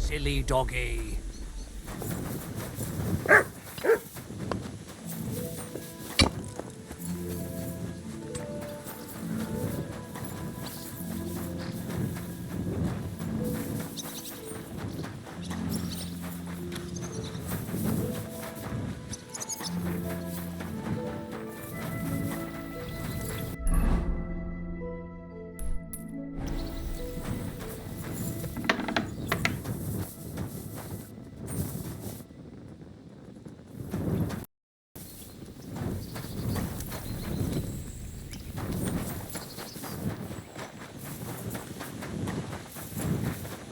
Silly doggy.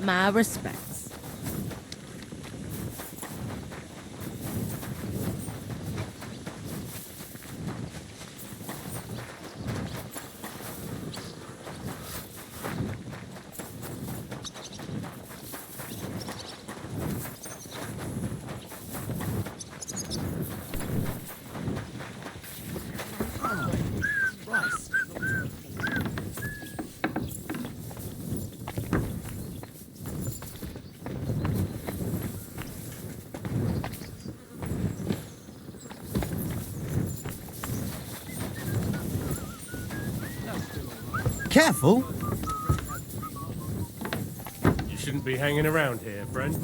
My respects. Careful! You shouldn't be hanging around here, friend.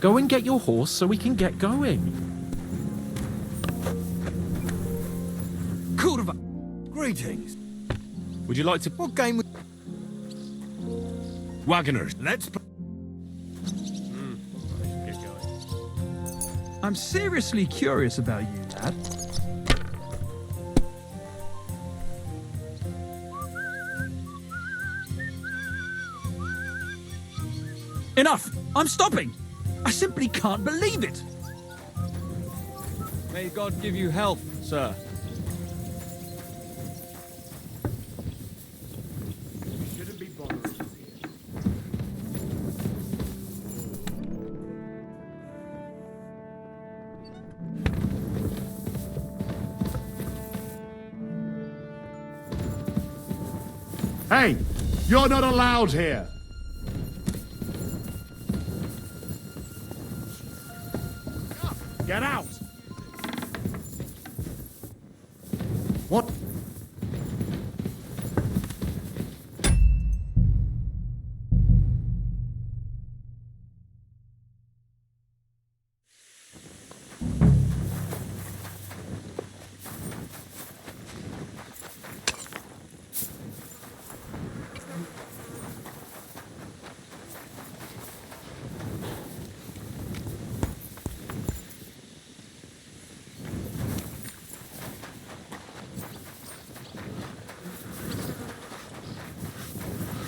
Go and get your horse so we can get going. Kurva! Greetings. Would you like to... What game would... Wagoners? Let's... Get going. I'm seriously curious about you, lad. Enough! I'm stopping! I simply can't believe it! May God give you health, sir. You shouldn't be bothering us here. Hey! You're not allowed here! Get out! What?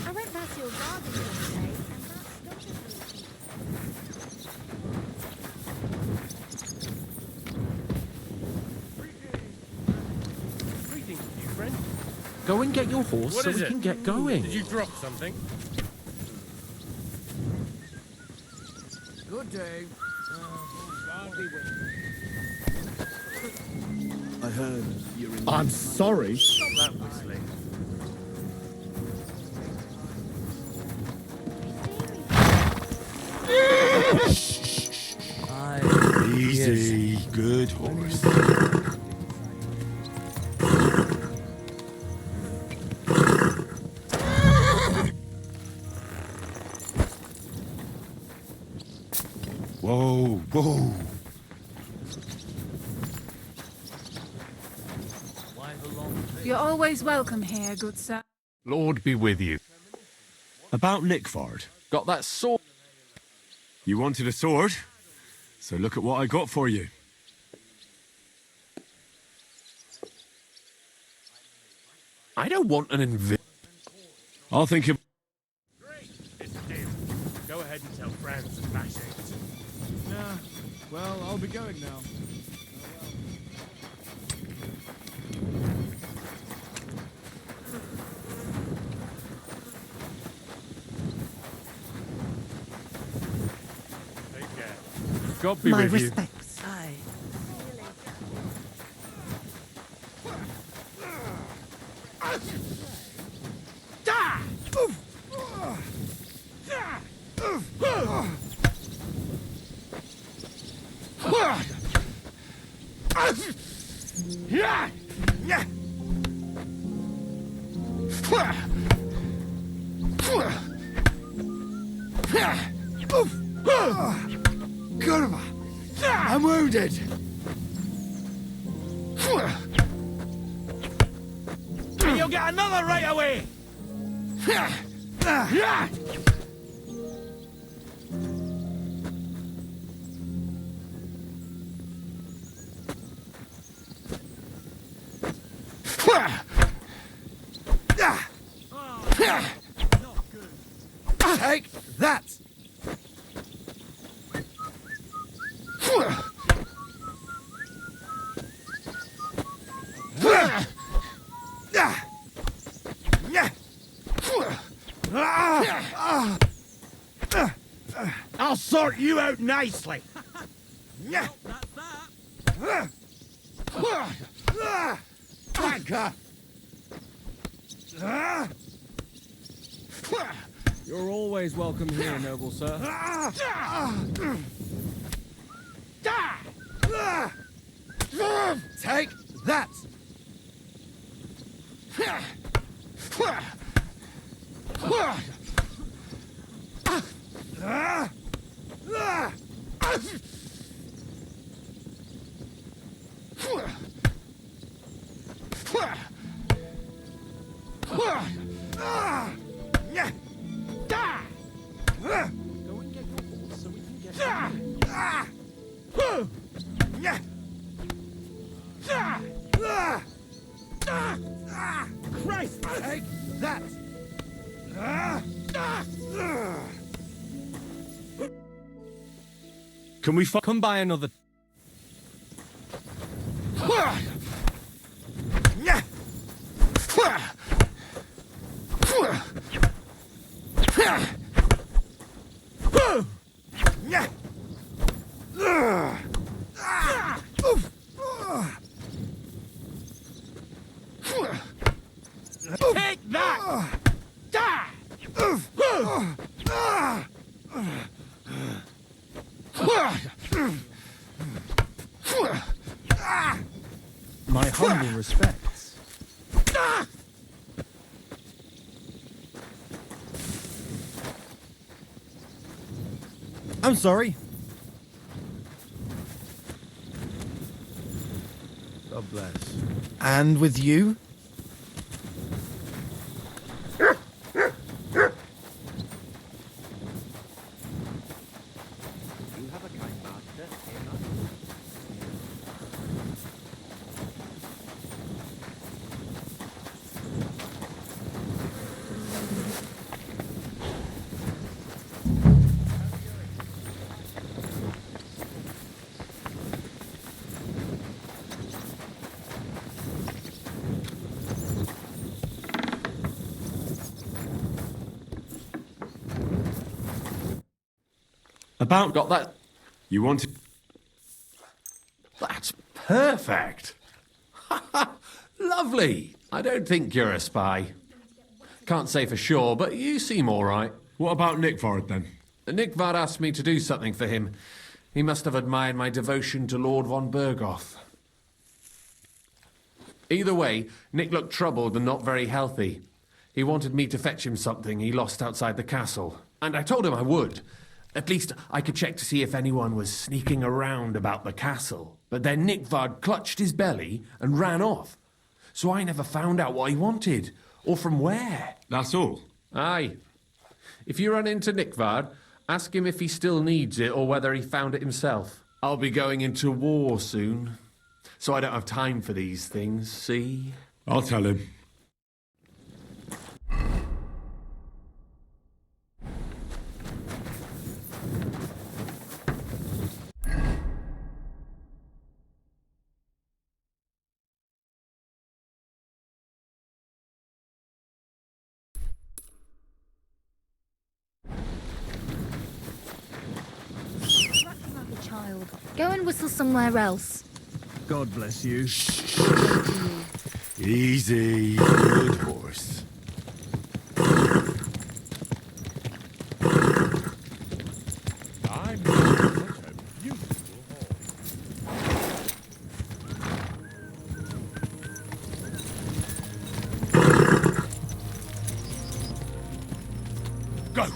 I went past your garden the other day, and that started me. Greetings, you friend. Go and get your horse What so is we it? can get going. Did you drop something? Good day. God be with you. I heard you're in... I'm sorry. Stop that whistling. Easy, good horse. Whoa, whoa. You're always welcome here, good sir. Lord be with you. About Lickford. Got that sword? You wanted a sword? So look at what I got for you. I don't want an I'll think of... Great. It's a deal. Go ahead and tell Franz and bash it. Yeah, well, I'll be going now. Take care. God be My with you. respects. Aye. Kurva! I'm wounded! And you'll get another right away! Take that! I'll sort you out nicely! Banker! You're always welcome here, noble sir. Take that! Go and get your horse so we can get going. Christ! Take that! Can we Come by another. Take that! My humble respects. I'm sorry. God bless. And with you? About Got that? you wanted. That's perfect. Lovely. I don't think you're a spy. Can't say for sure, but you seem all right. What about Nickvard then? Nickvard asked me to do something for him. He must have admired my devotion to Lord von Berghoff. Either way, Nick looked troubled and not very healthy. He wanted me to fetch him something he lost outside the castle. And I told him I would. At least I could check to see if anyone was sneaking around about the castle. But then Nickvard clutched his belly and ran off. So I never found out what he wanted, or from where. That's all. Aye. If you run into Nickvard, ask him if he still needs it or whether he found it himself. I'll be going into war soon, so I don't have time for these things, see? I'll tell him. Acting like a child. Go and whistle somewhere else. God bless you. Easy, good horse. I'm such a beautiful horse. Go!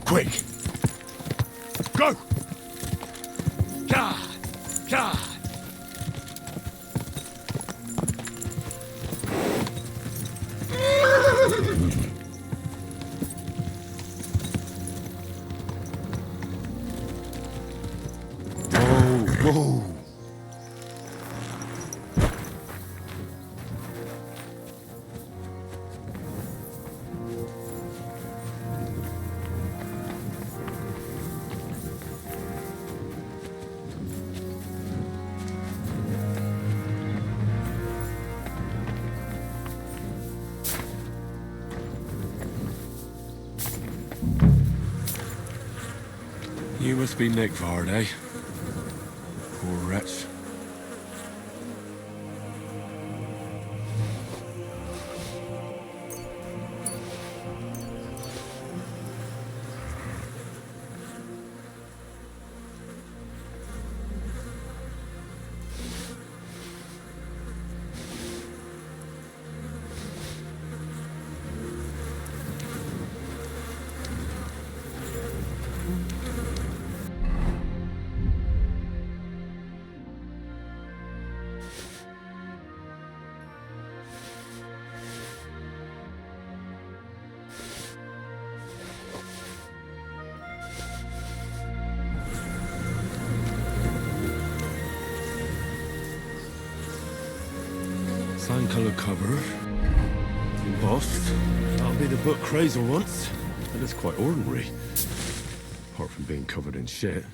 Quick! Go! God! God! Whoa, whoa! You must be Nick Vard, eh? Poor wretch. Same colour cover. Embossed. That'll be the book Crazel wants. But it's quite ordinary. Apart from being covered in shit.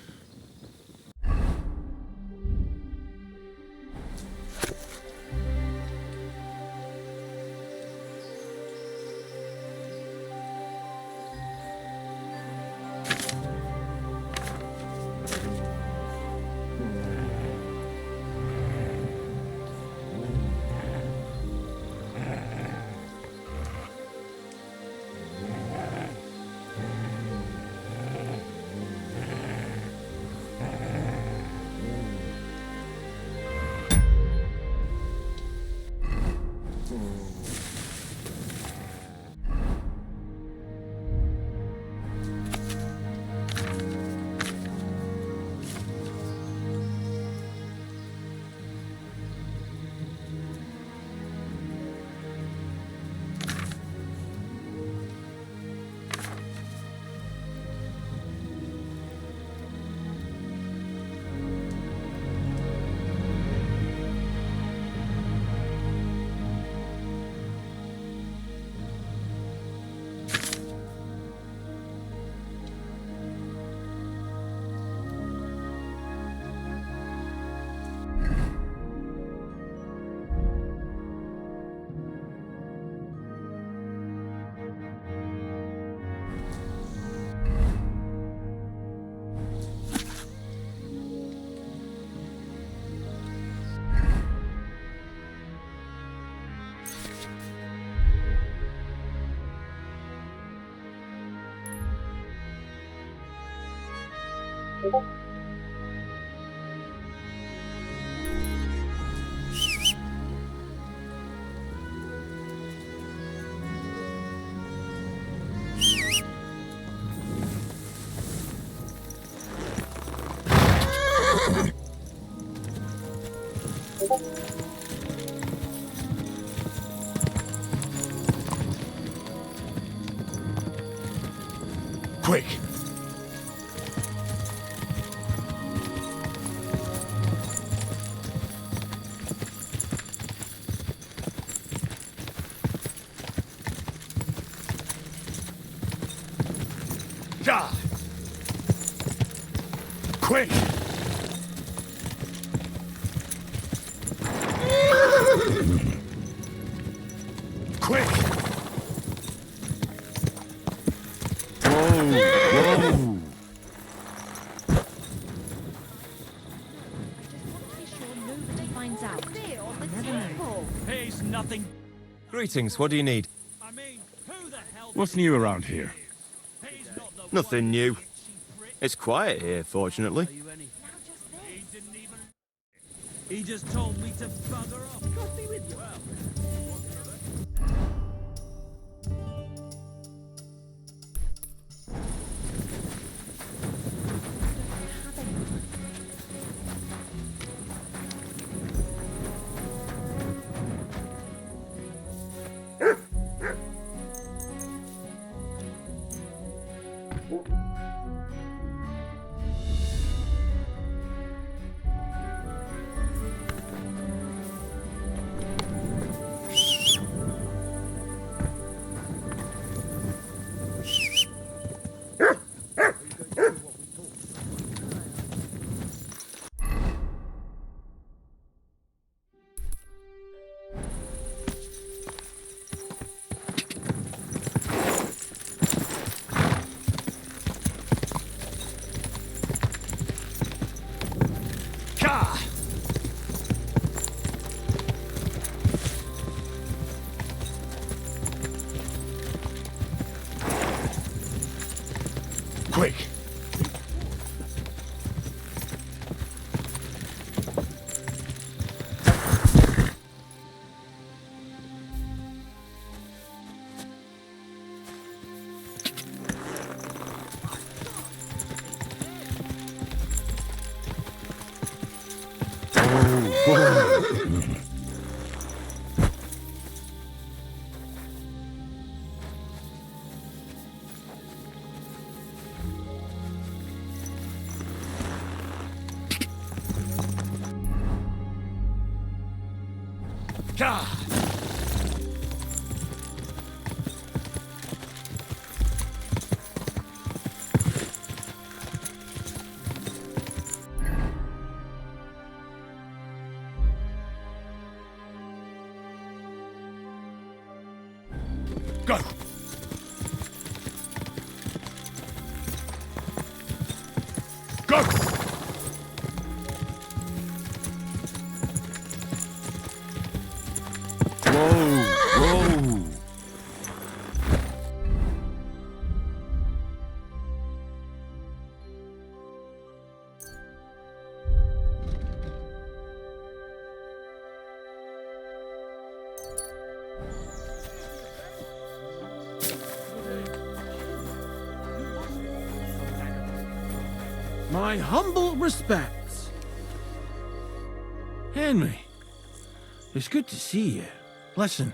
Quick! God! Quick! Quick! Whoa! Whoa! finds out. You never know. He's nothing. Greetings, what do you need? I mean, who the hell? What's new around here? He's not the Nothing new. It's quiet here, fortunately. He didn't even. He just told me to bugger off. Trust me with you. Quick! Go! Go! Whoa! Whoa! My humble respects. Henry, it's good to see you. Listen,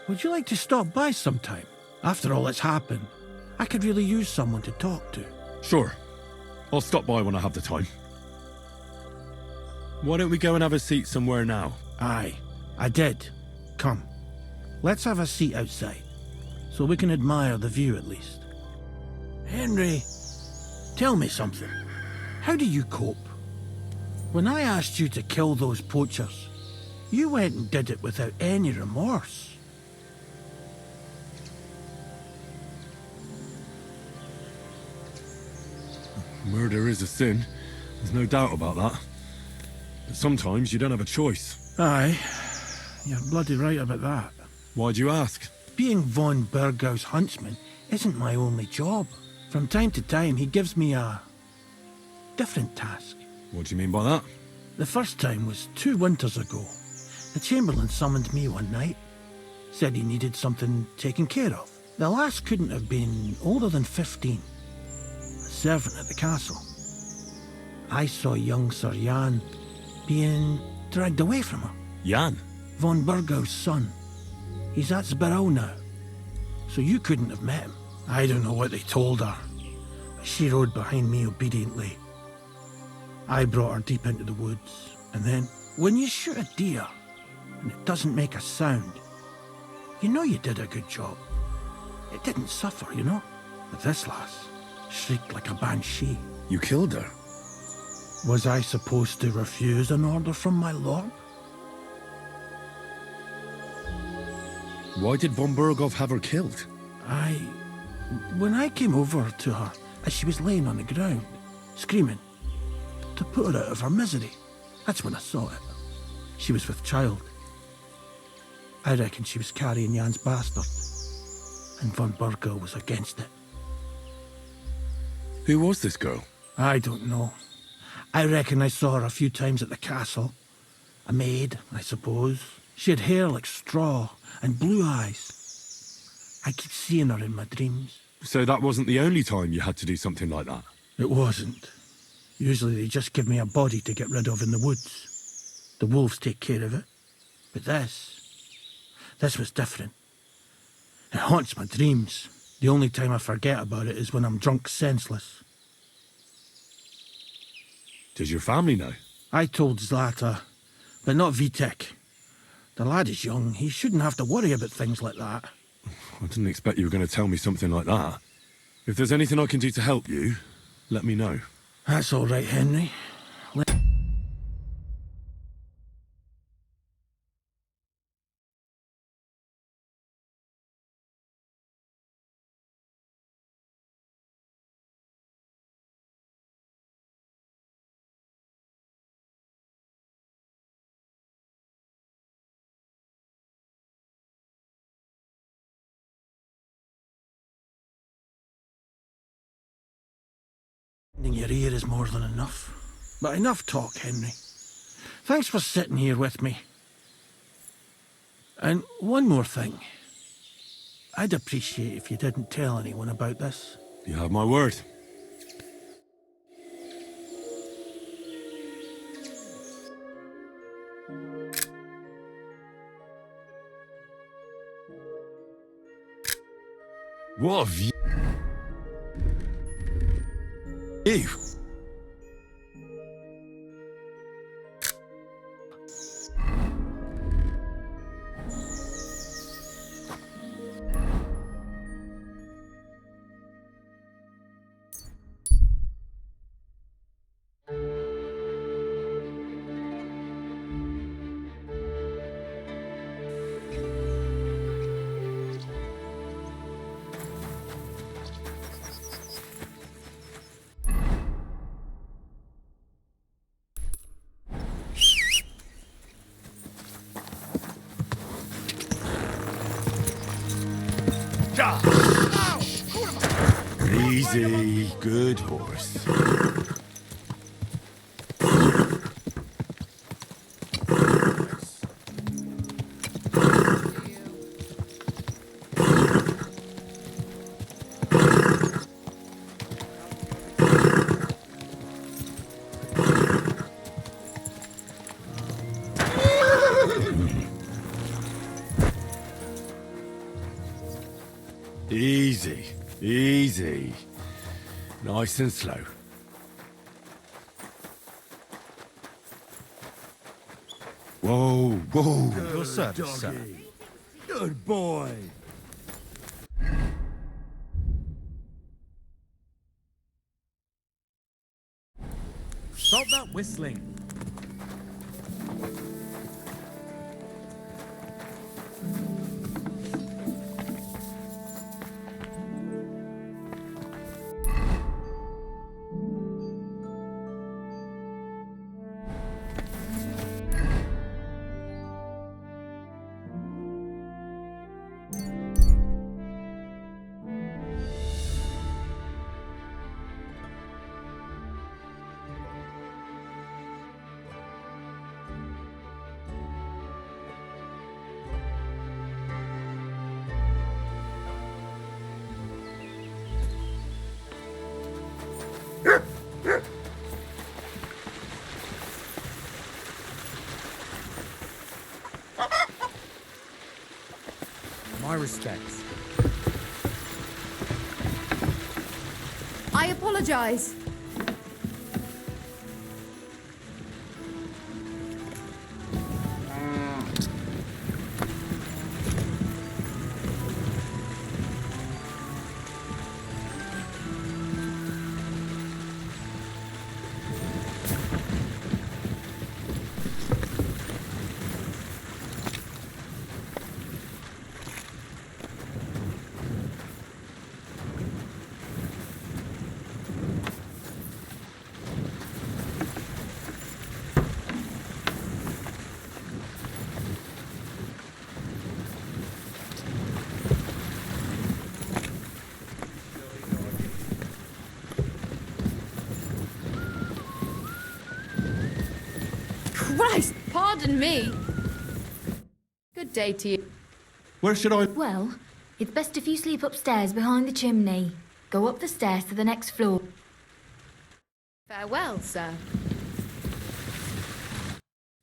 would you like to stop by sometime? After all that's happened, I could really use someone to talk to. Sure. I'll stop by when I have the time. Why don't we go and have a seat somewhere now? Aye, I did. Come, let's have a seat outside, so we can admire the view at least. Henry, tell me something. How do you cope? When I asked you to kill those poachers, you went and did it without any remorse. Murder is a sin. There's no doubt about that. But sometimes you don't have a choice. Aye, you're bloody right about that. Why'd you ask? Being von Burgau's huntsman isn't my only job. From time to time, he gives me a different task. What do you mean by that? The first time was 2 winters ago. The Chamberlain summoned me one night. Said he needed something taken care of. The lass couldn't have been older than 15. A servant at the castle. I saw young Sir Jan being dragged away from her. Jan? Von Burgau's son. He's at Sbarrow now. So you couldn't have met him. I don't know what they told her, but she rode behind me obediently. I brought her deep into the woods, and then, when you shoot a deer, and it doesn't make a sound, you know you did a good job. It didn't suffer, you know? But this lass shrieked like a banshee. You killed her? Was I supposed to refuse an order from my lord? Why did von Burgov have her killed? When I came over to her, as she was laying on the ground, screaming, to put her out of her misery, that's when I saw it. She was with child. I reckon she was carrying Jan's bastard, and Von Burger was against it. Who was this girl? I don't know. I reckon I saw her a few times at the castle. A maid, I suppose. She had hair like straw and blue eyes. I keep seeing her in my dreams. So that wasn't the only time you had to do something like that? It wasn't. Usually they just give me a body to get rid of in the woods. The wolves take care of it. But this was different. It haunts my dreams. The only time I forget about it is when I'm drunk senseless. Does your family know? I told Zlata, but not Vitek. The lad is young. He shouldn't have to worry about things like that. I didn't expect you were going to tell me something like that. If there's anything I can do to help you, let me know. That's all right, Henry. In your ear is more than enough. But enough talk, Henry. Thanks for sitting here with me. And one more thing. I'd appreciate if you didn't tell anyone about this. You have my word. What have you... You? Easy, good horse. Easy, easy. Nice and slow. Whoa, whoa. Your service, sir. Good boy. Stop that whistling. My respects. I apologize. Christ, pardon me. Good day to you. Where should I... Well, it's best if you sleep upstairs behind the chimney. Go up the stairs to the next floor. Farewell, sir.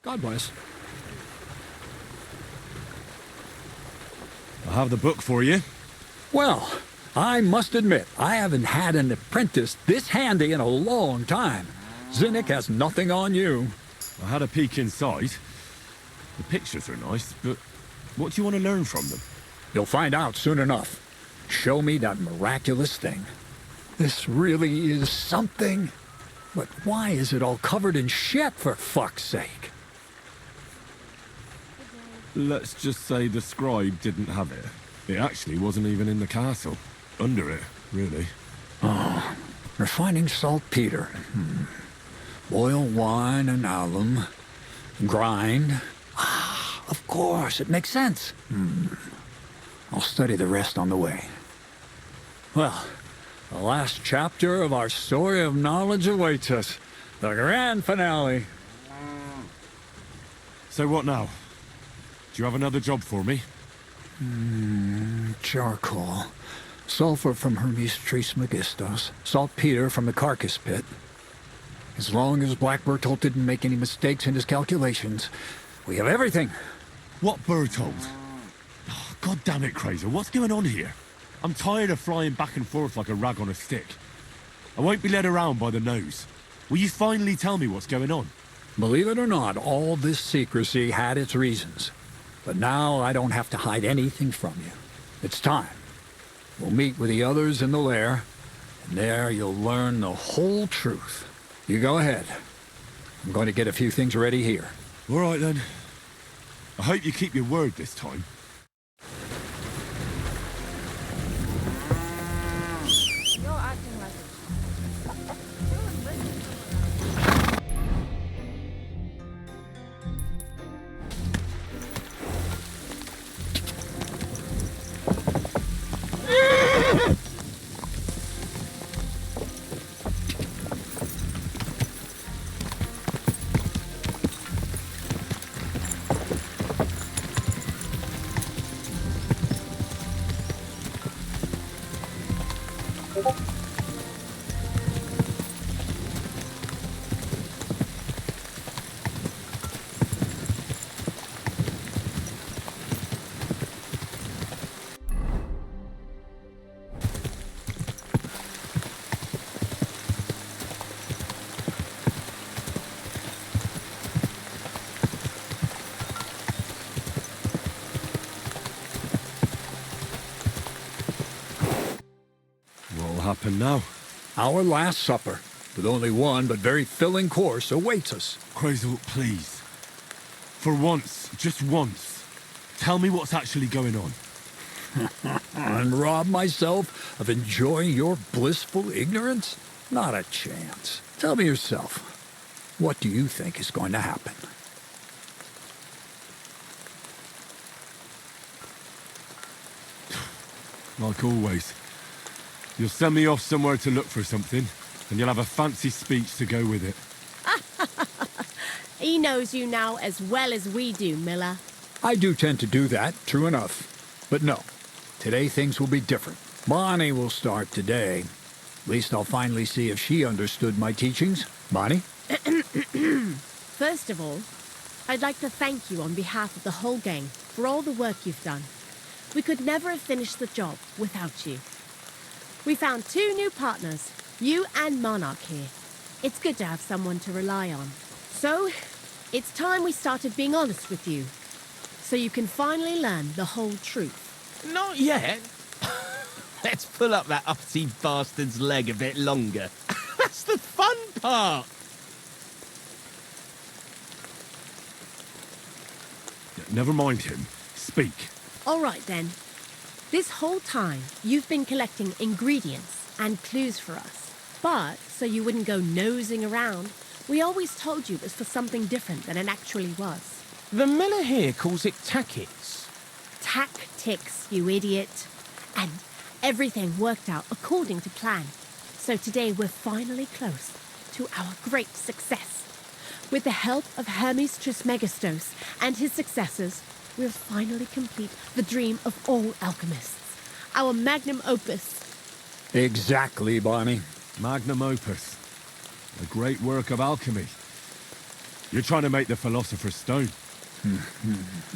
God bless. I have the book for you. Well, I must admit, I haven't had an apprentice this handy in a long time. Zinnik has nothing on you. I had a peek inside. The pictures are nice, but what do you want to learn from them? You'll find out soon enough. Show me that miraculous thing. This really is something. But why is it all covered in shit, for fuck's sake? Let's just say the scribe didn't have it. It actually wasn't even in the castle. Under it, really. Oh, refining saltpeter. Boil wine and alum. Grind. Ah, of course, it makes sense. I'll study the rest on the way. Well, the last chapter of our story of knowledge awaits us. The grand finale. So what now? Do you have another job for me? Charcoal. Sulfur from Hermes Trismegistos. Saltpeter from the carcass pit. As long as Black Bertolt didn't make any mistakes in his calculations, we have everything. What Bertolt? Oh, God damn it, Kraser, what's going on here? I'm tired of flying back and forth like a rag on a stick. I won't be led around by the nose. Will you finally tell me what's going on? Believe it or not, all this secrecy had its reasons. But now I don't have to hide anything from you. It's time. We'll meet with the others in the lair, and there you'll learn the whole truth. You go ahead. I'm going to get a few things ready here. All right, then. I hope you keep your word this time. You're acting like What'll happen now? Our last supper, with only one but very filling course, awaits us. Kraser, please. For once, just once, tell me what's actually going on. And rob myself of enjoying your blissful ignorance? Not a chance. Tell me yourself. What do you think is going to happen? Like always. You'll send me off somewhere to look for something, and you'll have a fancy speech to go with it. He knows you now as well as we do, Miller. I do tend to do that, true enough. But no, today things will be different. Bonnie will start today. At least I'll finally see if she understood my teachings. Bonnie? First of all, I'd like to thank you on behalf of the whole gang for all the work you've done. We could never have finished the job without you. We found 2 new partners, you and Monarch here. It's good to have someone to rely on. So, it's time we started being honest with you, so you can finally learn the whole truth. Not yet. Let's pull up that uppity bastard's leg a bit longer. That's the fun part. Never mind him. Speak. All right, then. This whole time, you've been collecting ingredients and clues for us. But, so you wouldn't go nosing around, we always told you it was for something different than it actually was. The miller here calls it tactics. Tactics, you idiot. And everything worked out according to plan. So today we're finally close to our great success. With the help of Hermes Trismegistos and his successors, we'll finally complete the dream of all alchemists. Our magnum opus. Exactly, Bonnie. Magnum opus. A great work of alchemy. You're trying to make the Philosopher's Stone.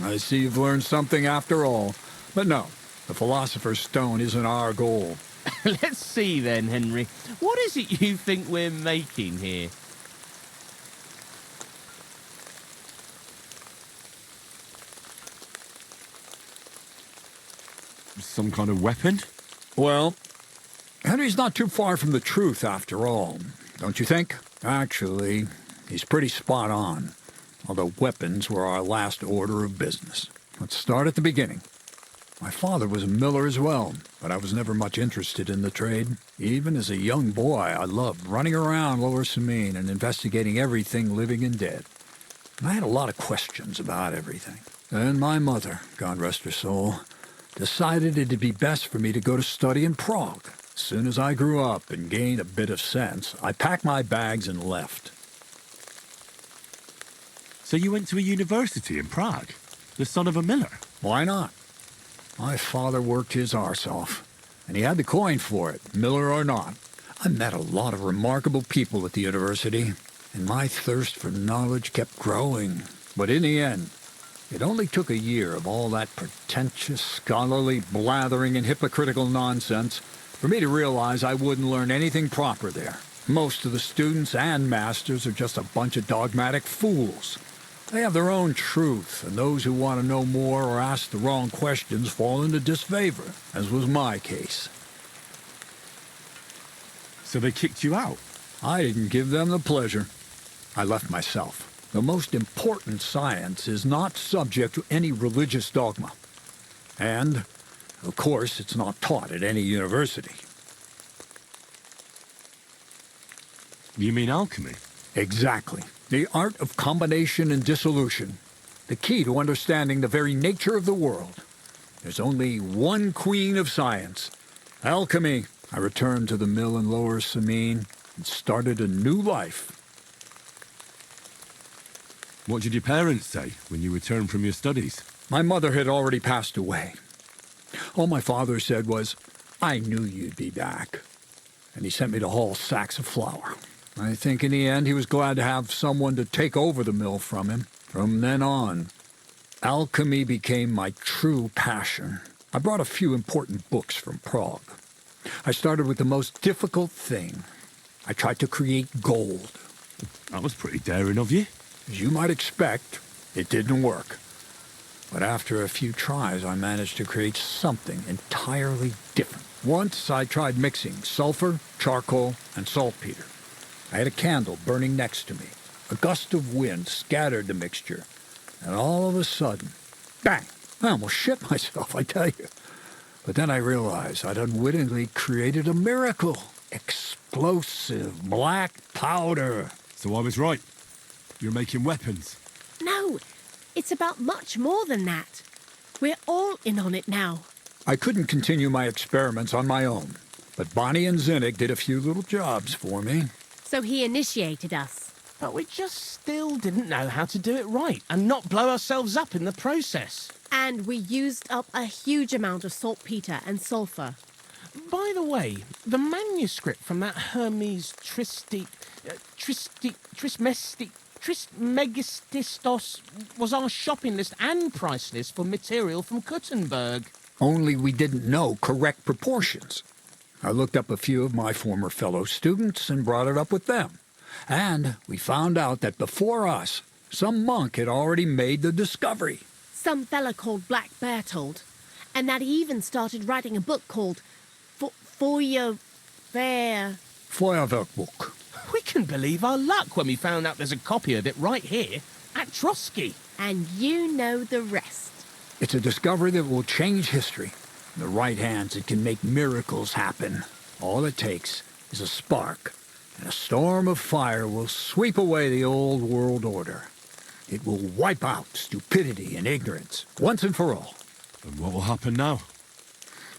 I see you've learned something after all. But no, the Philosopher's Stone isn't our goal. Let's see then, Henry. What is it you think we're making here? Some kind of weapon? Well, Henry's not too far from the truth after all, don't you think? Actually, he's pretty spot on. Although weapons were our last order of business. Let's start at the beginning. My father was a miller as well, but I was never much interested in the trade. Even as a young boy, I loved running around Lower Samine and investigating everything living and dead. And I had a lot of questions about everything. Then my mother, God rest her soul, decided it'd be best for me to go to study in Prague. As soon as I grew up and gained a bit of sense, I packed my bags and left. So you went to a university in Prague? The son of a miller? Why not? My father worked his arse off, and he had the coin for it, miller or not. I met a lot of remarkable people at the university, and my thirst for knowledge kept growing. But in the end, it only took a year of all that pretentious, scholarly blathering and hypocritical nonsense for me to realize I wouldn't learn anything proper there. Most of the students and masters are just a bunch of dogmatic fools. They have their own truth, and those who want to know more or ask the wrong questions fall into disfavor, as was my case. So they kicked you out? I didn't give them the pleasure. I left myself. The most important science is not subject to any religious dogma. And, of course, it's not taught at any university. You mean alchemy? Exactly. The art of combination and dissolution. The key to understanding the very nature of the world. There's only one queen of science. Alchemy. I returned to the mill in Lower Samine and started a new life. What did your parents say when you returned from your studies? My mother had already passed away. All my father said was, "I knew you'd be back." And he sent me to haul sacks of flour. I think in the end he was glad to have someone to take over the mill from him. From then on, alchemy became my true passion. I brought a few important books from Prague. I started with the most difficult thing. I tried to create gold. That was pretty daring of you. As you might expect, it didn't work. But after a few tries, I managed to create something entirely different. Once I tried mixing sulfur, charcoal, and saltpeter. I had a candle burning next to me. A gust of wind scattered the mixture. And all of a sudden, bang! I almost shit myself, I tell you. But then I realized I'd unwittingly created a miracle. Explosive black powder. So I was right. You're making weapons. No, it's about much more than that. We're all in on it now. I couldn't continue my experiments on my own. But Bonnie and Zinnik did a few little jobs for me. So he initiated us. But we just still didn't know how to do it right and not blow ourselves up in the process. And we used up a huge amount of saltpeter and sulfur. By the way, the manuscript from that Hermes Trismegistos was our shopping list and price list for material from Kuttenberg. Only we didn't know correct proportions. I looked up a few of my former fellow students and brought it up with them. And we found out that before us, some monk had already made the discovery. Some fella called Black Bertold. And that he even started writing a book called Feuerwerkbuch. We couldn't believe our luck when we found out there's a copy of it right here at Trotsky. And you know the rest. It's a discovery that will change history. In the right hands, it can make miracles happen. All it takes is a spark, and a storm of fire will sweep away the old world order. It will wipe out stupidity and ignorance, once and for all. And what will happen now?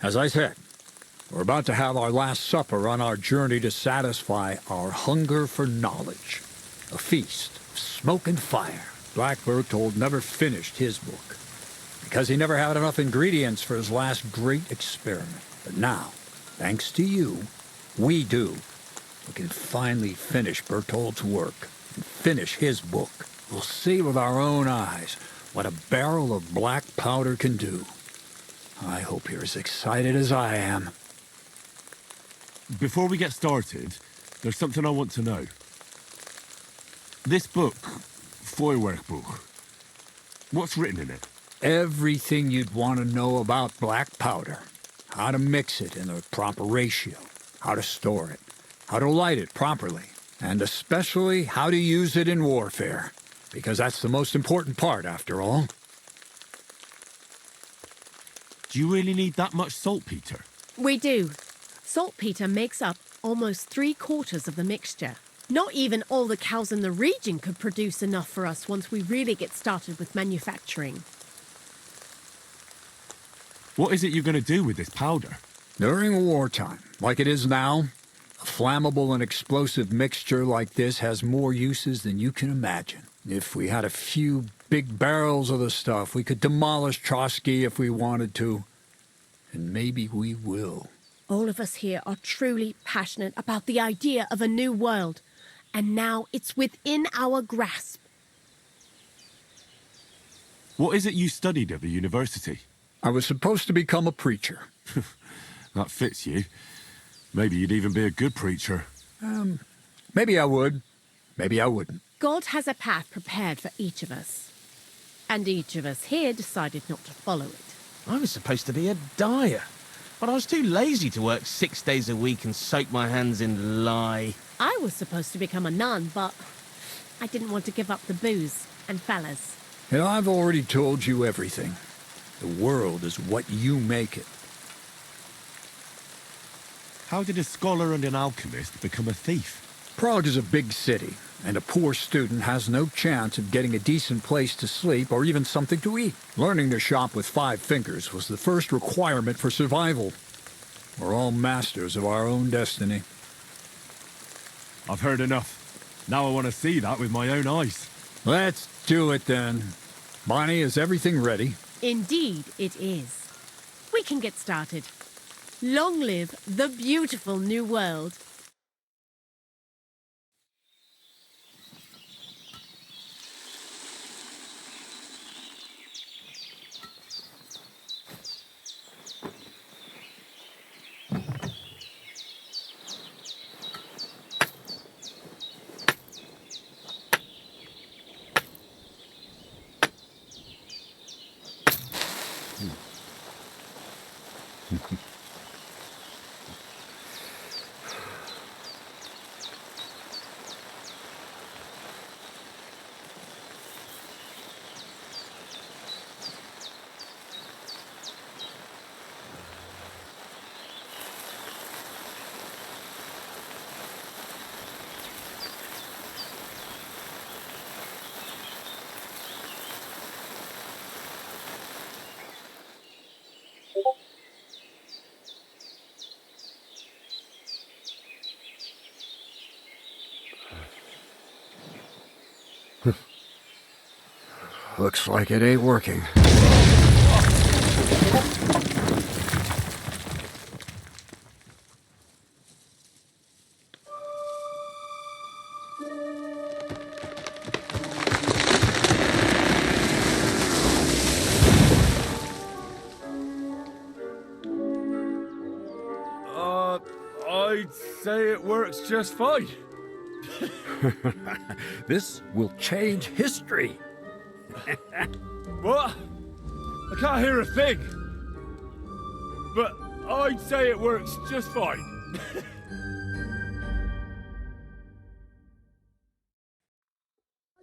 As I said, we're about to have our last supper on our journey to satisfy our hunger for knowledge. A feast Smoke and Fire. Black Berthold never finished his book because he never had enough ingredients for his last great experiment. But now, thanks to you, we do. We can finally finish Berthold's work and finish his book. We'll see with our own eyes what a barrel of black powder can do. I hope you're as excited as I am. Before we get started, there's something I want to know. This book, Feuerwerkbuch, what's written in it? Everything you'd want to know about black powder. How to mix it in the proper ratio, how to store it, how to light it properly, and especially how to use it in warfare, because that's the most important part, after all. Do you really need that much saltpeter? We do. Saltpeter makes up almost 3/4 of the mixture. Not even all the cows in the region could produce enough for us once we really get started with manufacturing. What is it you're going to do with this powder? During wartime, like it is now, a flammable and explosive mixture like this has more uses than you can imagine. If we had a few big barrels of the stuff, we could demolish Trotsky if we wanted to. And maybe we will. All of us here are truly passionate about the idea of a new world, and now it's within our grasp. What is it you studied at the university? I was supposed to become a preacher. That fits you. Maybe you'd even be a good preacher. Maybe I would. Maybe I wouldn't. God has a path prepared for each of us. And each of us here decided not to follow it. I was supposed to be a dyer, but I was too lazy to work 6 days a week and soak my hands in lye. I was supposed to become a nun, but I didn't want to give up the booze and fellas. And I've already told you everything. The world is what you make it. How did a scholar and an alchemist become a thief? Prague is a big city, and a poor student has no chance of getting a decent place to sleep or even something to eat. Learning to shop with 5 fingers was the first requirement for survival. We're all masters of our own destiny. I've heard enough. Now I want to see that with my own eyes. Let's do it then. Bonnie, is everything ready? Indeed it is. We can get started. Long live the beautiful new world. Looks like it ain't working. I'd say it works just fine. This will change history. What? I can't hear a thing. But I'd say it works just fine.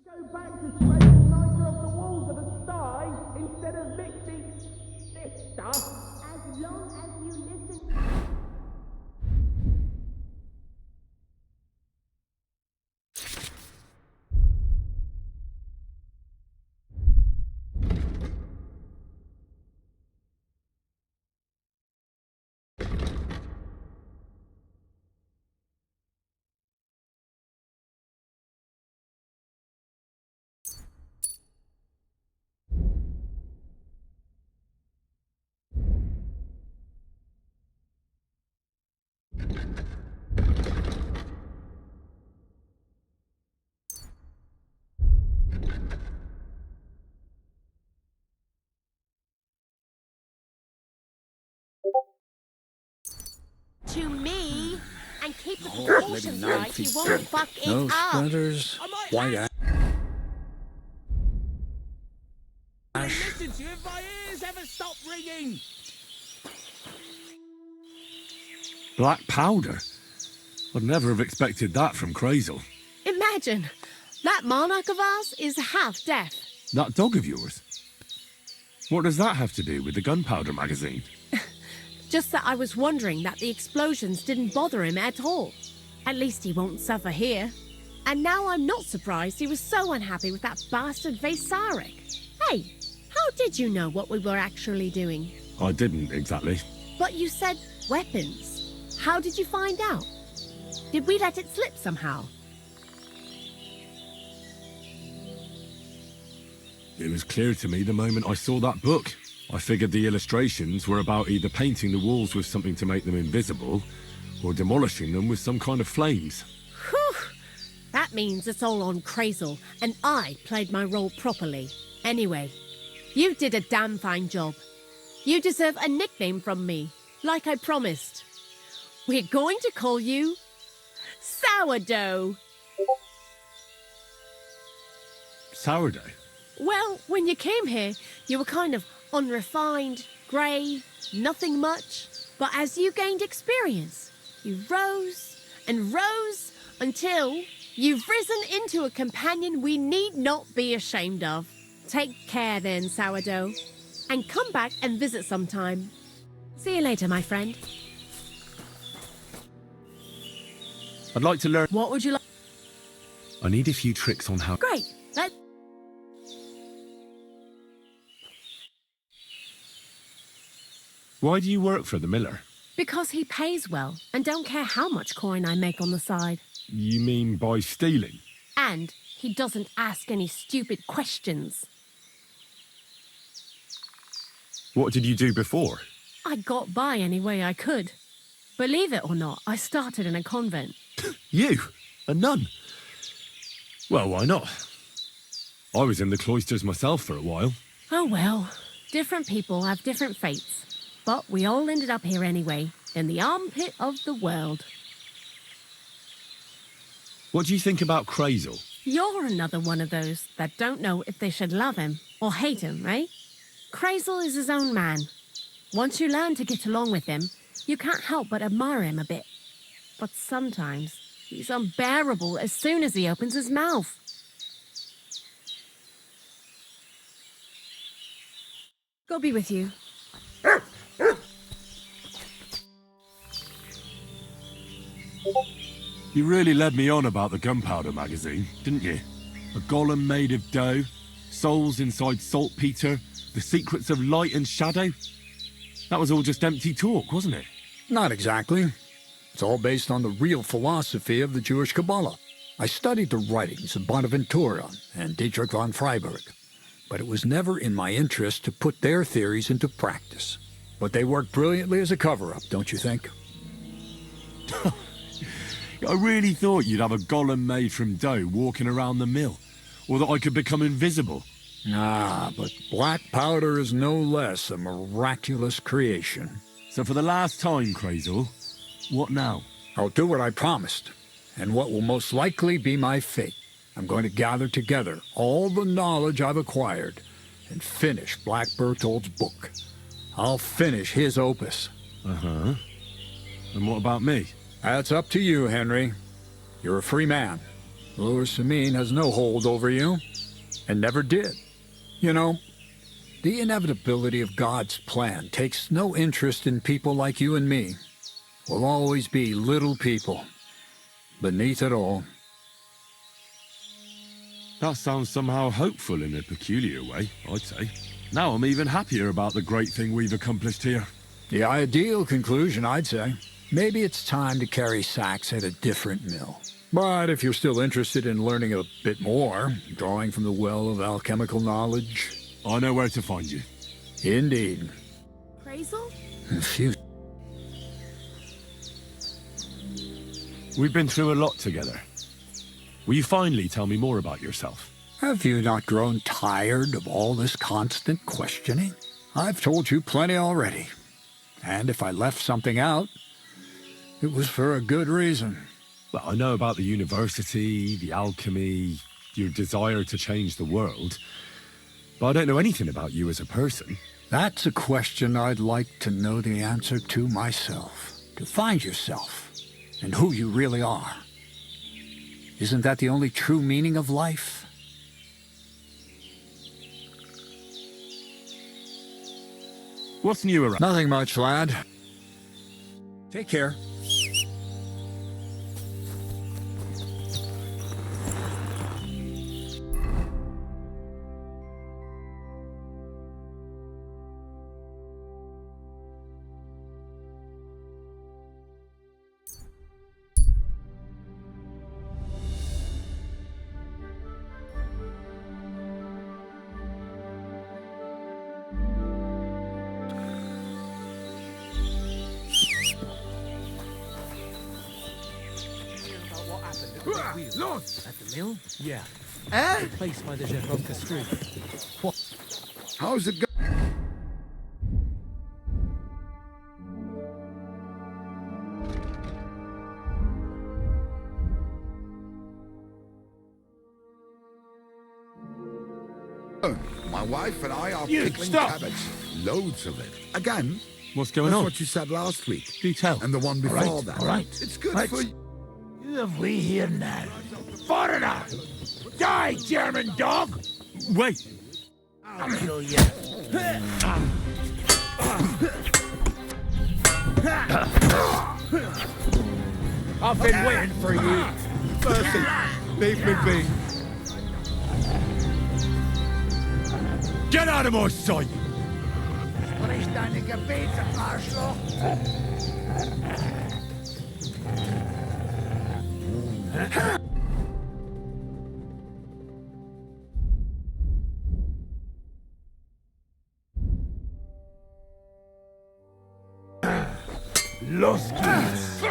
Go back to scraping nicer off the walls of a sty instead of mixing this stuff. As long as you listen. to me and keep the Maybe proportions 9 right, feet you won't thick. fuck it No up. splinters, white ash. Listen to you if my ears ever stop ringing. Black powder? I'd never have expected that from Crazel. Imagine, that monarch of ours is half deaf. That dog of yours? What does that have to do with the gunpowder magazine? Just that I was wondering that the explosions didn't bother him at all. At least he won't suffer here. And now I'm not surprised he was so unhappy with that bastard Vasaric. Hey, how did you know what we were actually doing? I didn't exactly. But you said weapons. How did you find out? Did we let it slip somehow? It was clear to me the moment I saw that book. I figured the illustrations were about either painting the walls with something to make them invisible, or demolishing them with some kind of flames. Whew! That means it's all on Crazel, and I played my role properly. Anyway, you did a damn fine job. You deserve a nickname from me, like I promised. We're going to call you Sourdough. Sourdough? Well, when you came here, you were kind of unrefined, grey, nothing much. But as you gained experience, you rose and rose until you've risen into a companion we need not be ashamed of. Take care then, Sourdough, and come back and visit sometime. See you later, my friend. I'd like to learn... What would you like? I need a few tricks on how... Great. Let's... Why do you work for the miller? Because he pays well and don't care how much coin I make on the side. You mean by stealing? And he doesn't ask any stupid questions. What did you do before? I got by any way I could. Believe it or not, I started in a convent. You? A nun? Well, why not? I was in the cloisters myself for a while. Oh well, different people have different fates. But we all ended up here anyway, in the armpit of the world. What do you think about Crazel? You're another one of those that don't know if they should love him or hate him, right? Crazel is his own man. Once you learn to get along with him, you can't help but admire him a bit. But sometimes he's unbearable as soon as he opens his mouth. God be with you. You really led me on about the gunpowder magazine, didn't you? A golem made of dough, souls inside saltpeter, the secrets of light and shadow. That was all just empty talk, wasn't it? Not exactly. It's all based on the real philosophy of the Jewish Kabbalah. I studied the writings of Bonaventura and Dietrich von Freiberg, but it was never in my interest to put their theories into practice. But they work brilliantly as a cover-up, don't you think? I really thought you'd have a golem made from dough walking around the mill, or that I could become invisible. Ah, but black powder is no less a miraculous creation. So for the last time, Crazel, what now? I'll do what I promised, and what will most likely be my fate. I'm going to gather together all the knowledge I've acquired and finish Black Berthold's book. I'll finish his opus. Uh-huh. And what about me? That's up to you, Henry. You're a free man. Lord Samine has no hold over you, and never did. You know, the inevitability of God's plan takes no interest in people like you and me. We'll always be little people, beneath it all. That sounds somehow hopeful in a peculiar way, I'd say. Now I'm even happier about the great thing we've accomplished here. The ideal conclusion, I'd say. Maybe it's time to carry sacks at a different mill. But if you're still interested in learning a bit more, drawing from the well of alchemical knowledge... I know where to find you. Indeed. Crazel? Phew. We've been through a lot together. Will you finally tell me more about yourself? Have you not grown tired of all this constant questioning? I've told you plenty already. And if I left something out, It was for a good reason. Well, I know about the university, the alchemy, your desire to change the world, but I don't know anything about you as a person. That's a question I'd like to know the answer to myself. To find yourself and who you really are. Isn't that the only true meaning of life? What's new around? Nothing much, lad. Take care. Lost! At the mill? Yeah. Eh? The place by the Jehovka Street. What? How's it going? My wife and I are pickling cabbage. Loads of it. Again? What's going That's on? what you said last week. Do tell. And the one before that. All right. It's good for you. You have we here now. Foreigner! Die, German dog! Wait! I'll kill you. I've been waiting for you. Mercy, leave me be. Get out of my sight! Sprich deine Gebete, Arschloch! Los geht's.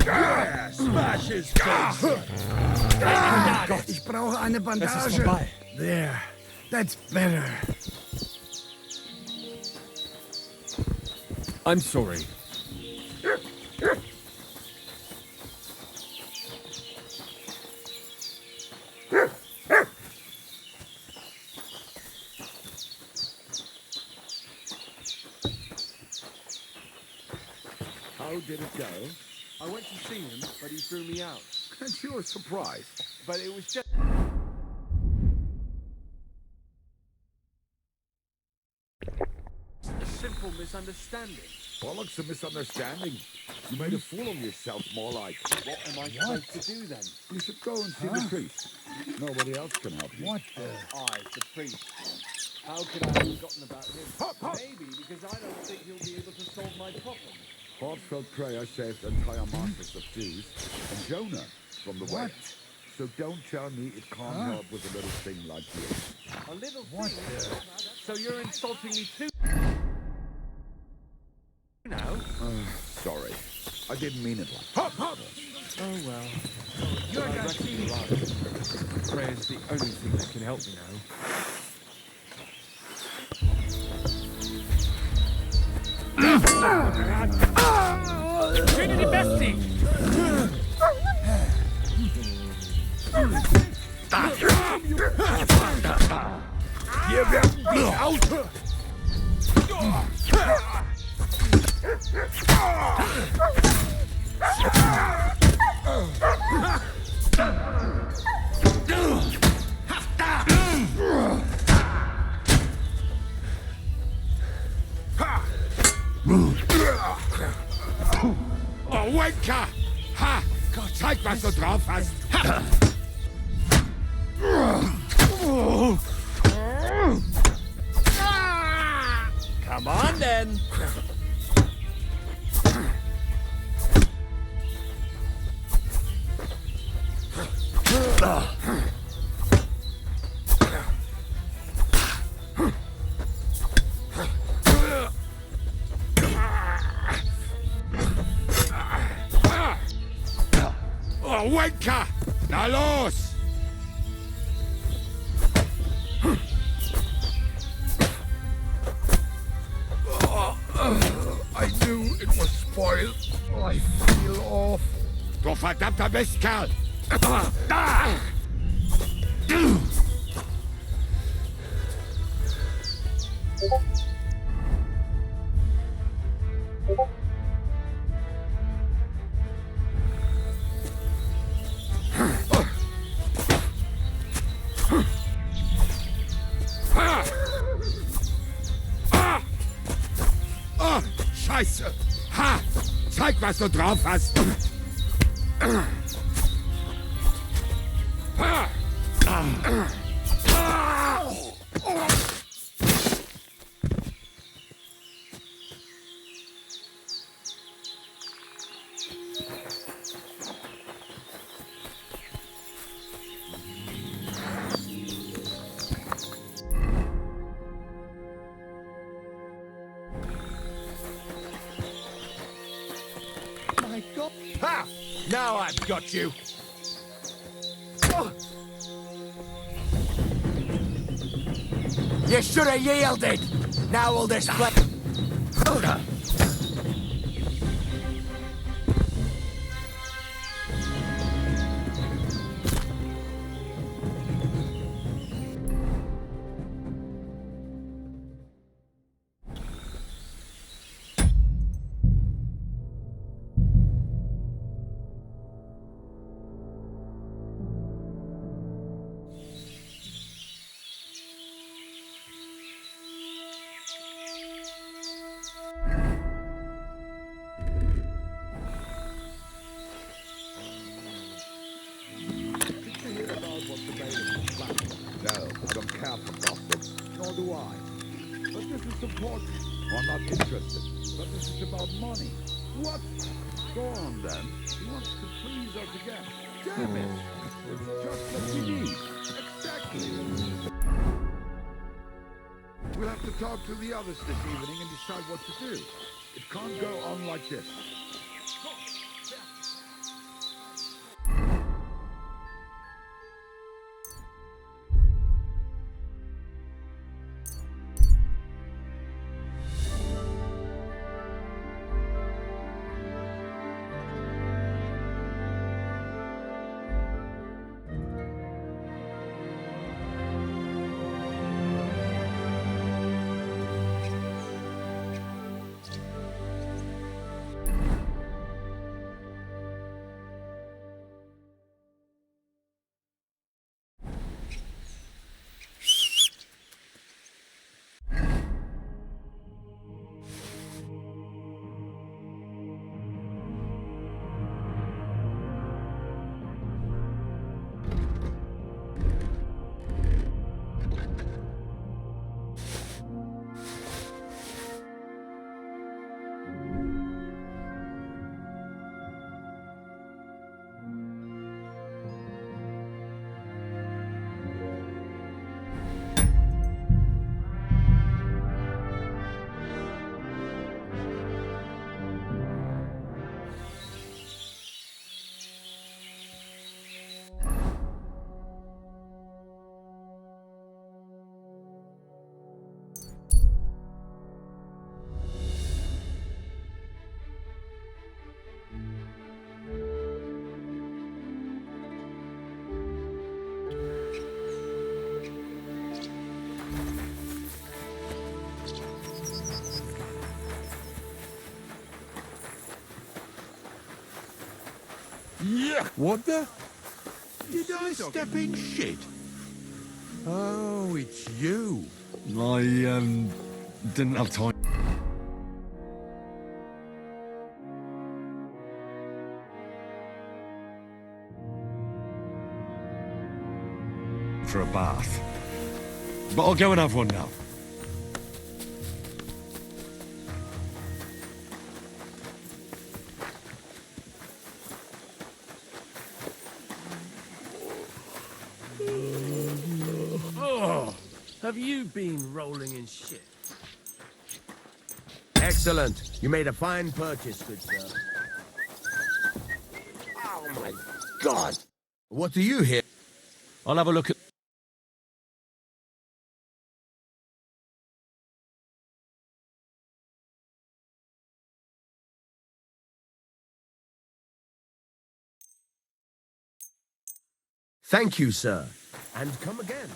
Yeah, smash his face. Oh Gott, ich brauche eine Bandage. There, that's better. I'm sorry. How did it go? I went to see him, but he threw me out. And you were surprised. But it was just... a simple misunderstanding. Bollocks, a misunderstanding. You made a fool of yourself, more like. What am I supposed to do then? You should go and see the priest. Nobody else can help you. What the? I, the priest. How could I have forgotten about him? Maybe because I don't think he'll be able to solve my problem. Heartfelt prayer saved entire masters of Jews and Jonah from the way. So don't tell me it can't help with a little thing like this. A little thing? So you're insulting me too? Now? Sorry. I didn't mean it like that. Oh well. You're not seeing prayer's the only thing that can help me now. Trinity Bestie! Wir werden dich aus! Oh, Wenka! Ha! Zeig, was du drauf hast! Ha! Come on then! Oh, Wenka! Na los! I knew it was spoiled. I feel off. Du verdammter Mistkerl! Da! Oh, Scheiße! Ha! Zeig, was du drauf hast! My God. Ha! Now I've got you. You should have yielded. Now all this play. No, I don't care for gossip, nor do I. But this is important. Well, I'm not interested, but this is about money. What? Go on, then. He wants to please us again. Damn it! It's just what we need. Exactly. We'll have to talk to the others this evening and decide what to do. It can't go on like this. Yeah. What the? Did I step in shit? Oh, it's you. I, didn't have time. For a bath. But I'll go and have one now. Oh, have you been rolling in shit? Excellent. You made a fine purchase, good sir. Oh my God! What do you hear? I'll have a look at... Thank you, sir. And come again.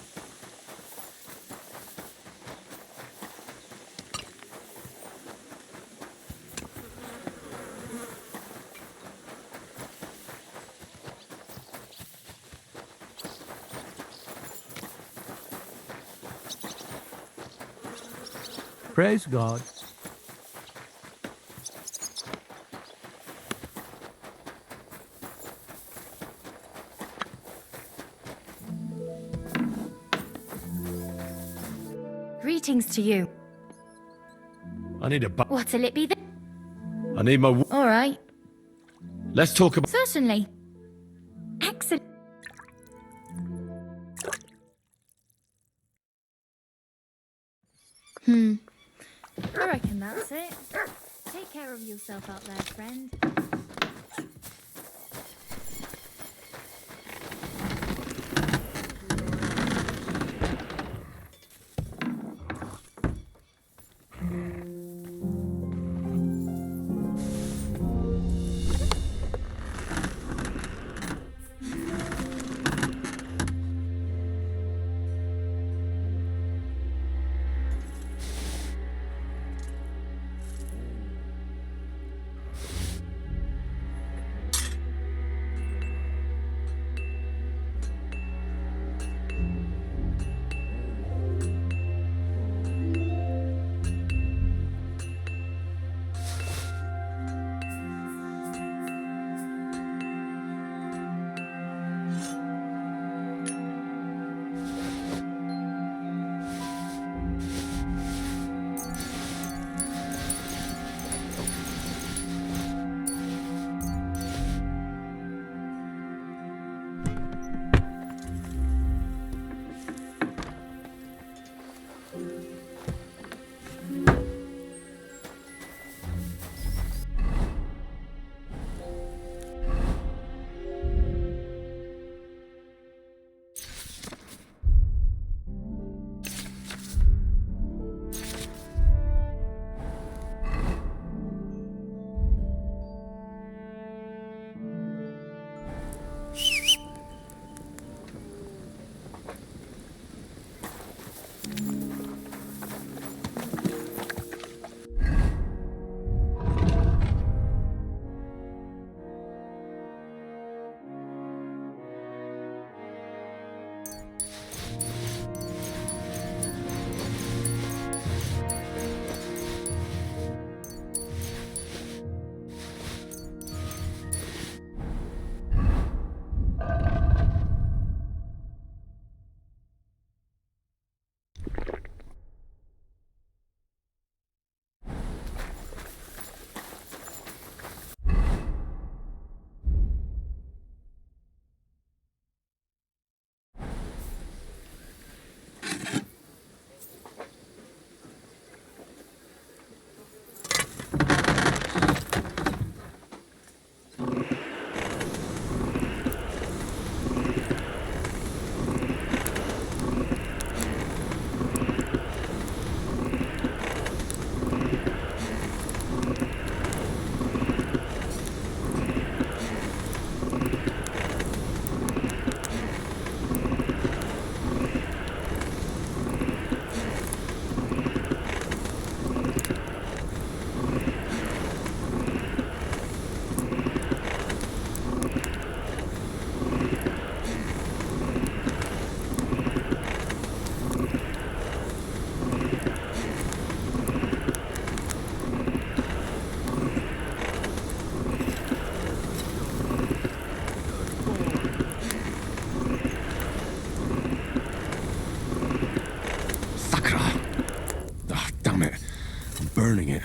Praise God. Greetings to you. I need a What'll it be then? I need my... All right. Let's talk about... Certainly. Excellent. I reckon that's it. Take care of yourself out there, friend. burning it.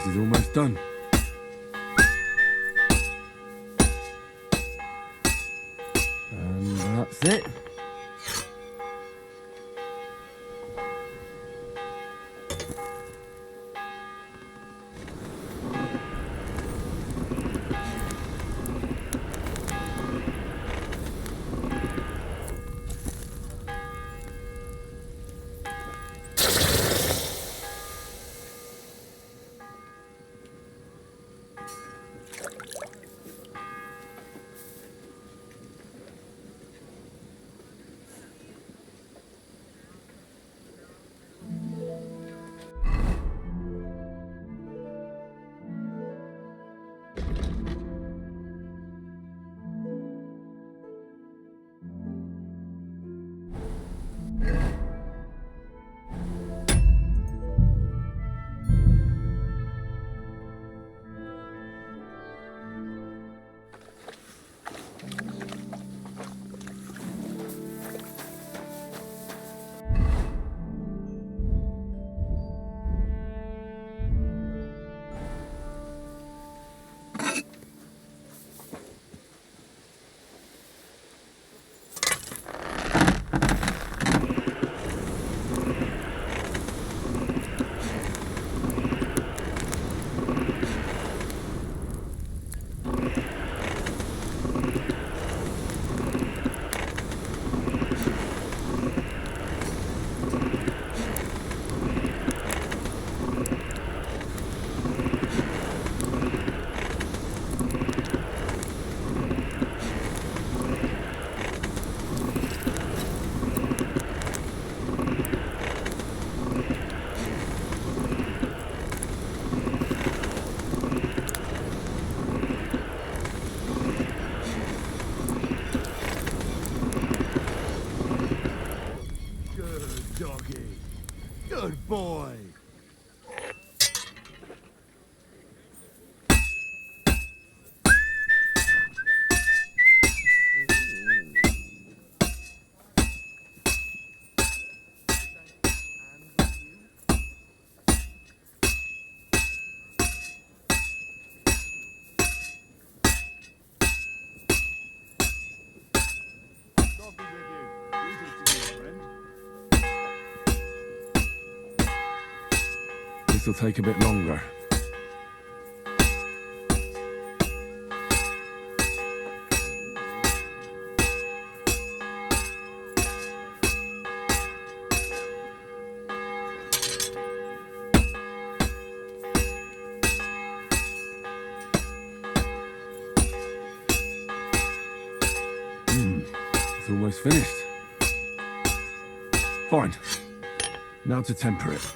is almost done. And that's it. Good boy. This'll take a bit longer. It's almost finished. Fine. Now to temper it.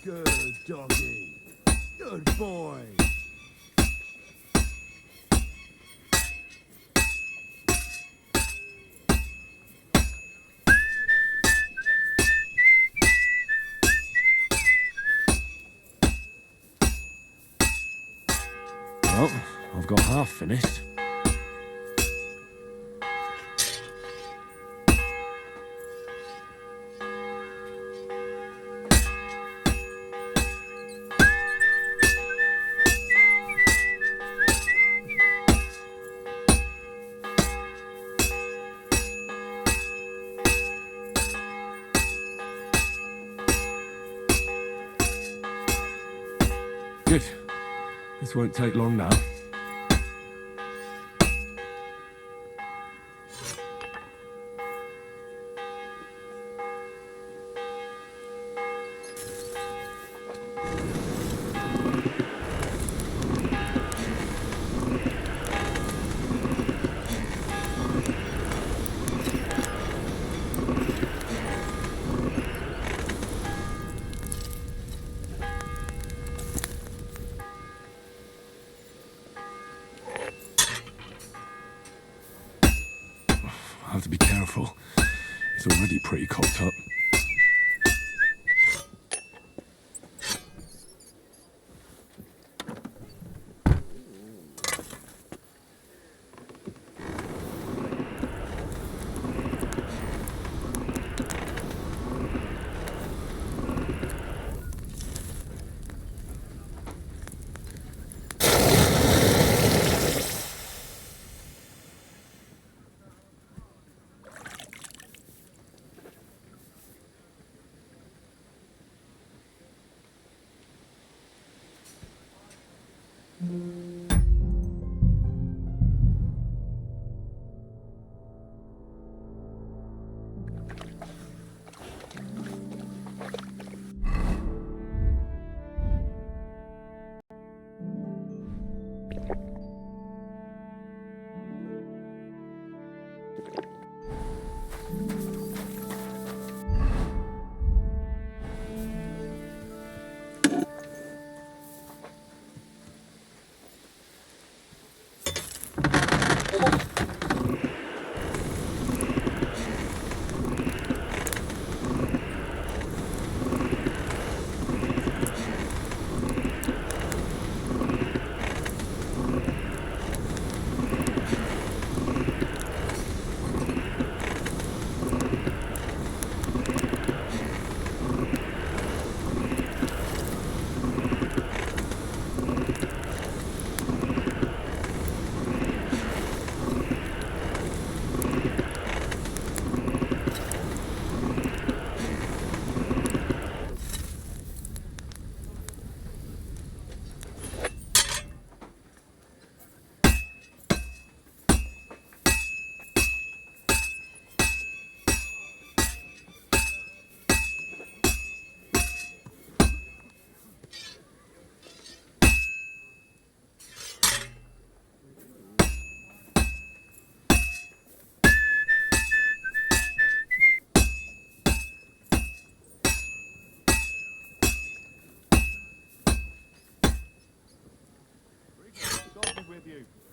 Good doggy. Good boy. Well, I've got half finished. Good. This won't take long now. I have to be careful. He's already pretty cocked up.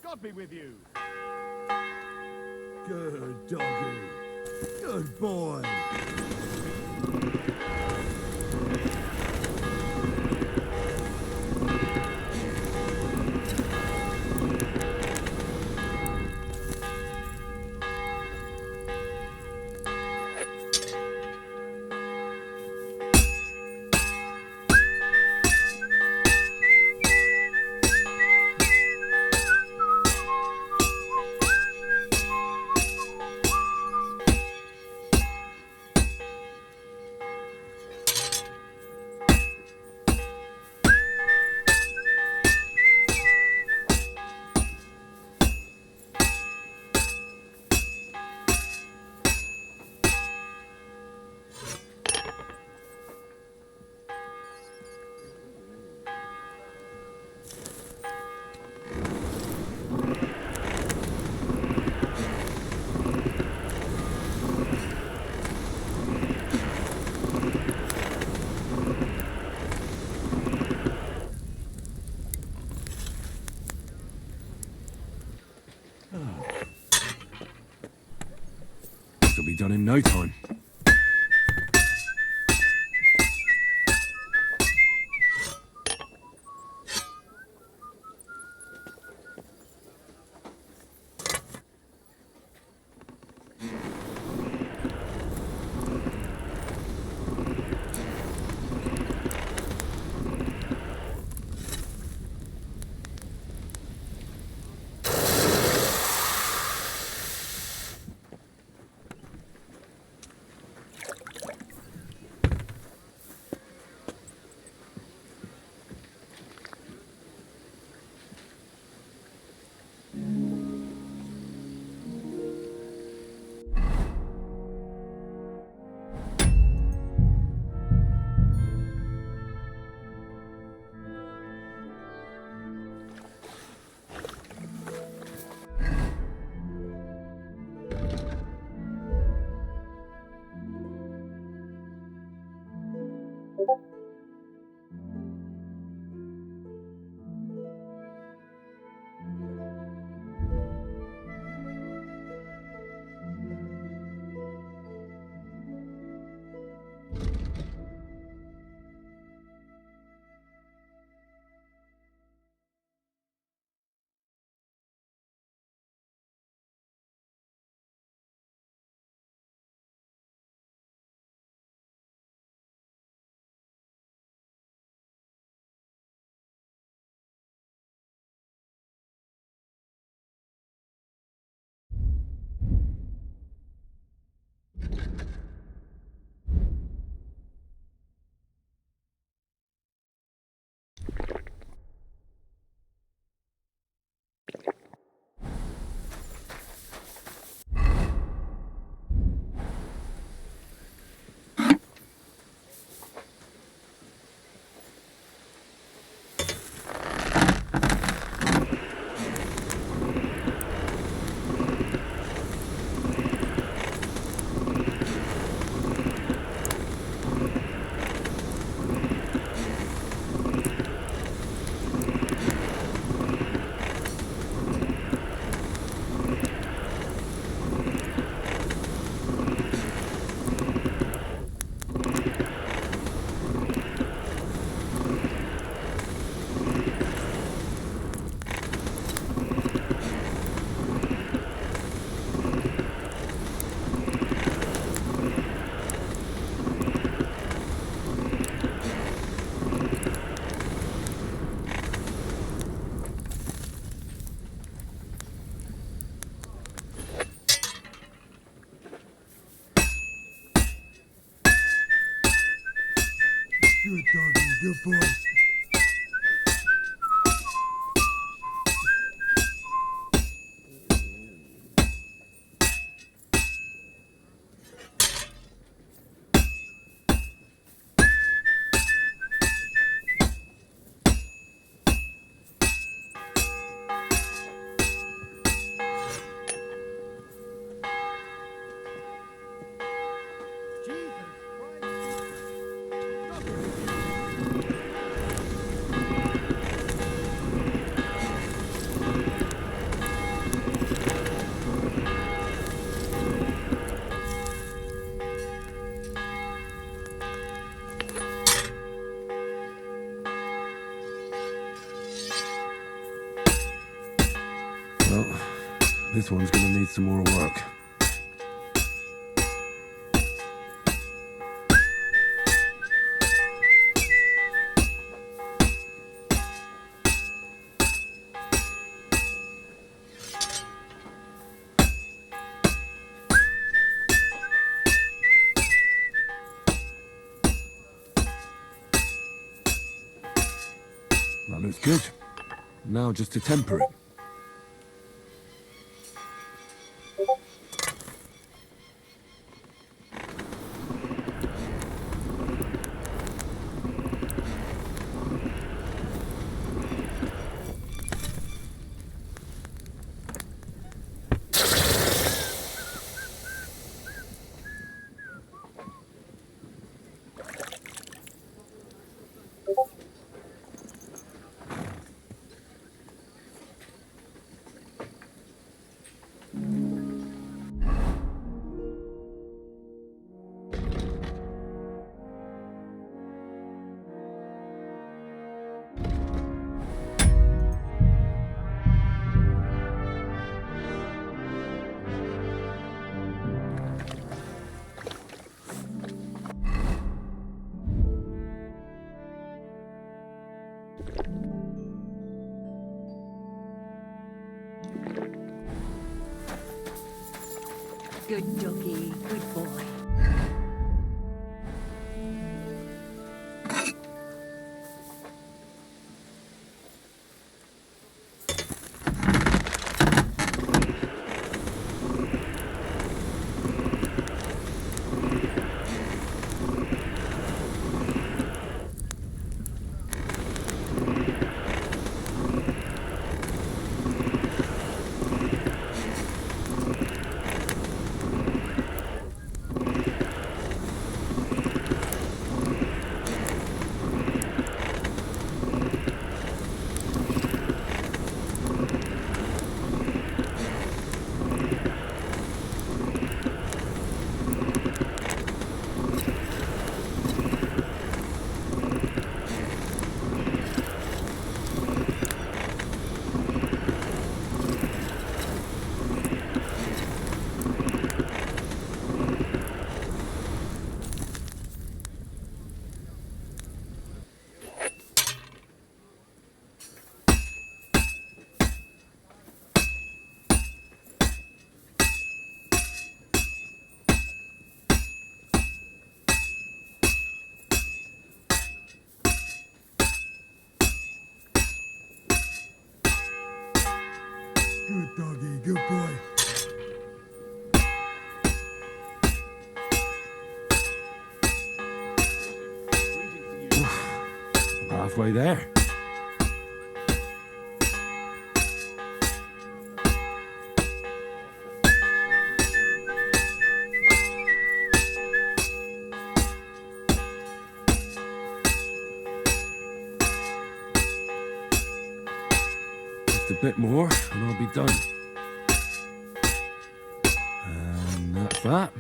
God be with you. Good doggy. Good boy. be done in no time. Good doggy, good boy. Well, this one's gonna need some more work. That looks good. Now just to temper it. Good doggy, good boy. Good doggy, good boy. Halfway there. Just a bit more and I'll be done. And that's that.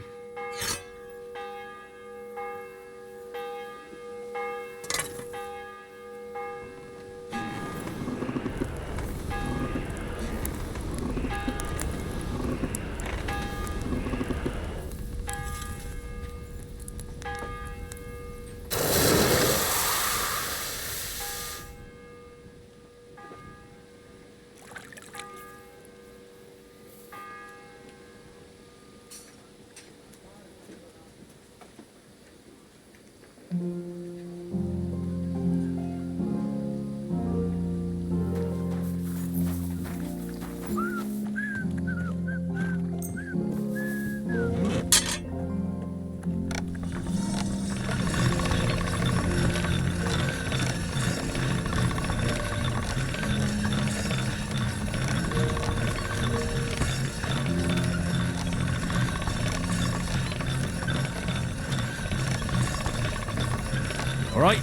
All right,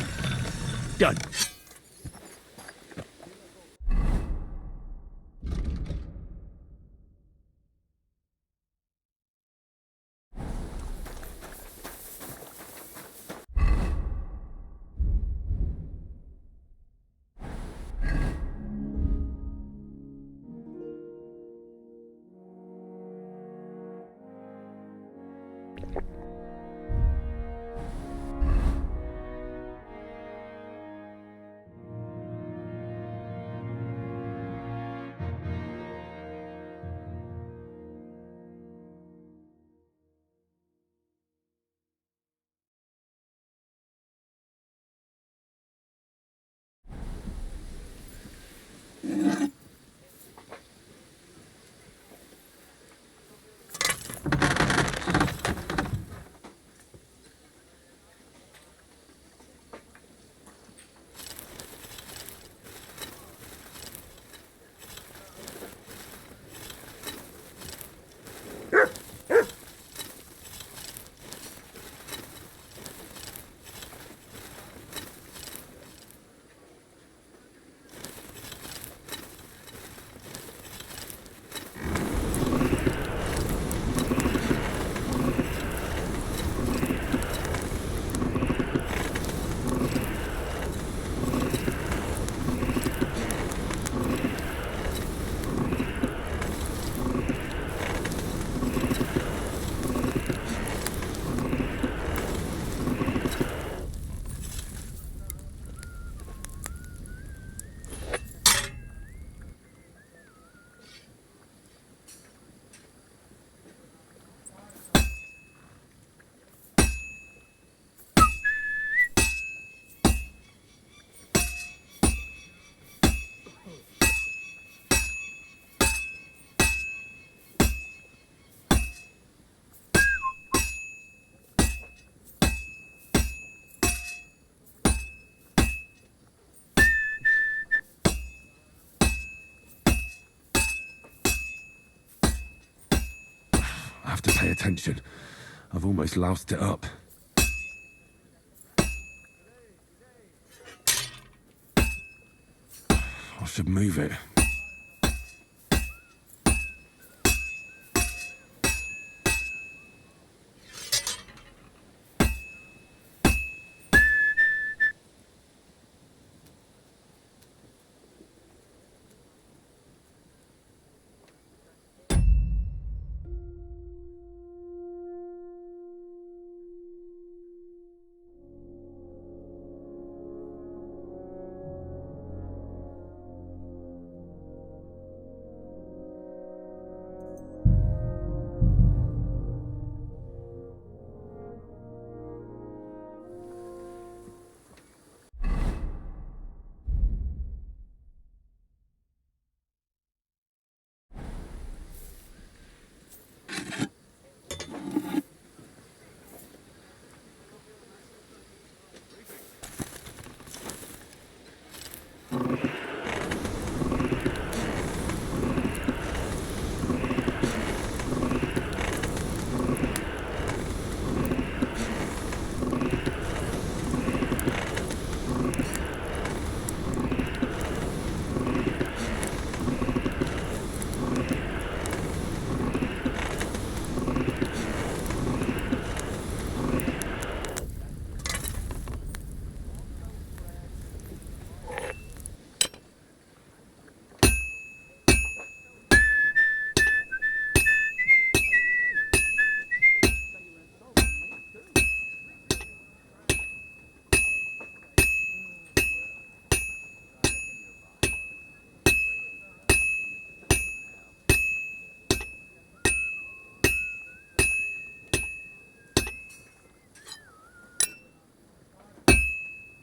done. to pay attention. I've almost loused it up. I should move it.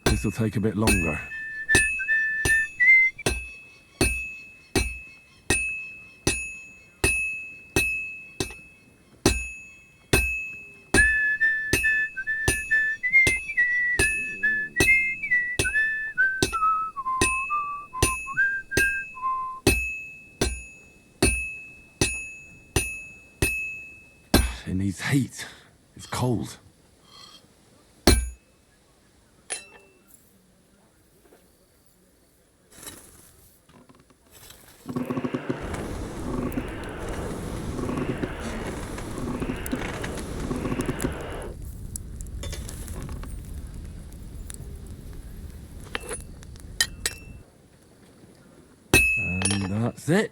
This'll take a bit longer. It needs heat. It's cold. And that's it.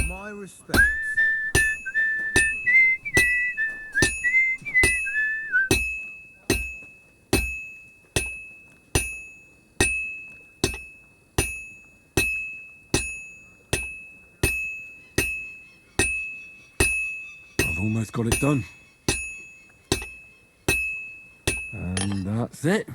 My respects. Almost got it done. And that's it.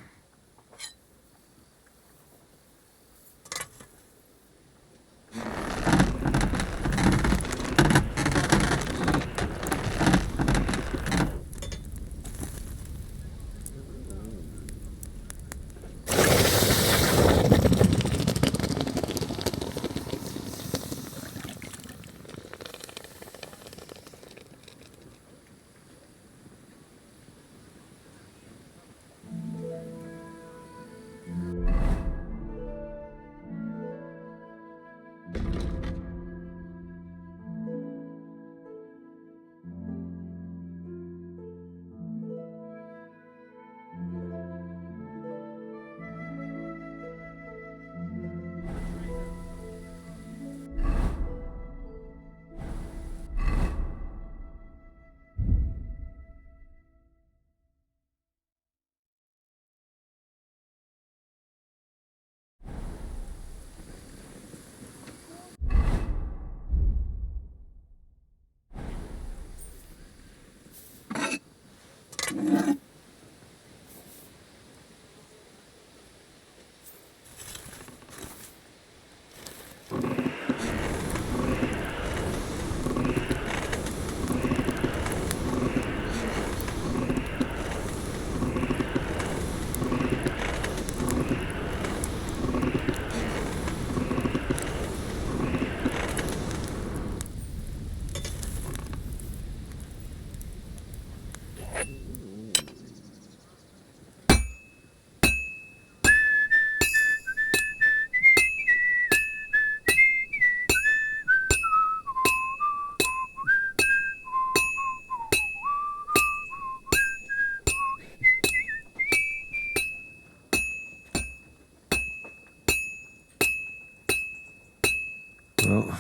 Well,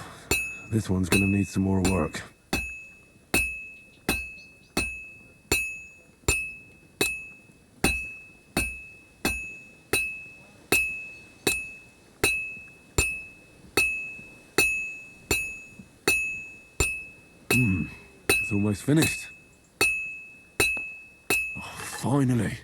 this one's gonna need some more work. It's almost finished. Oh, finally.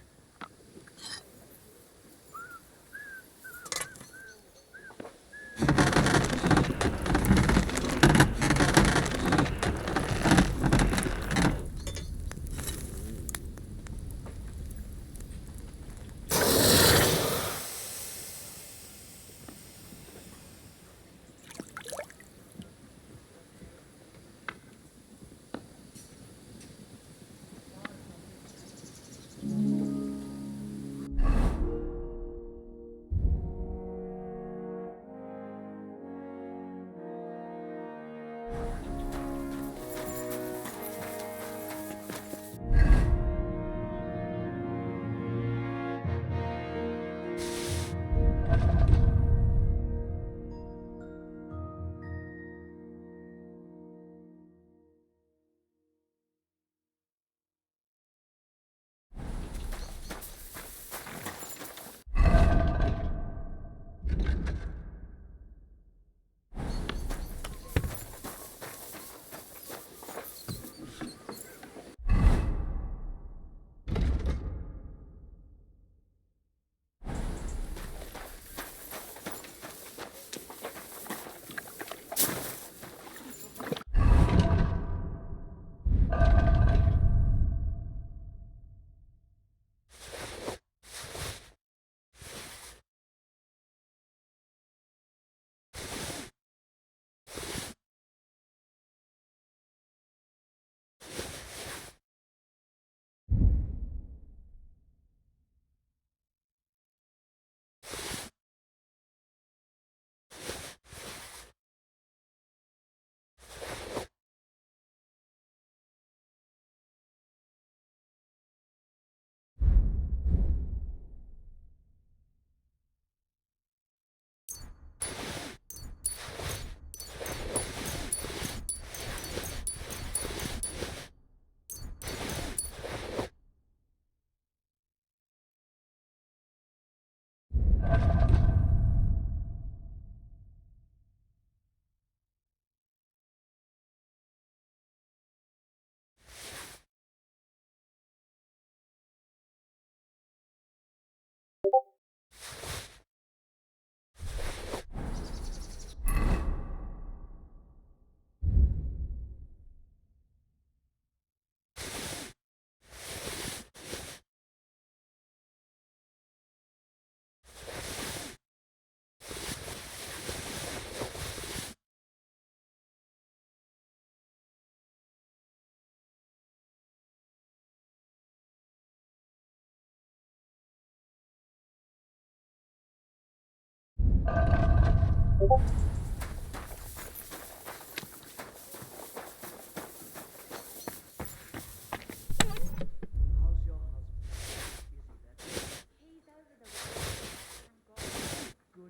Good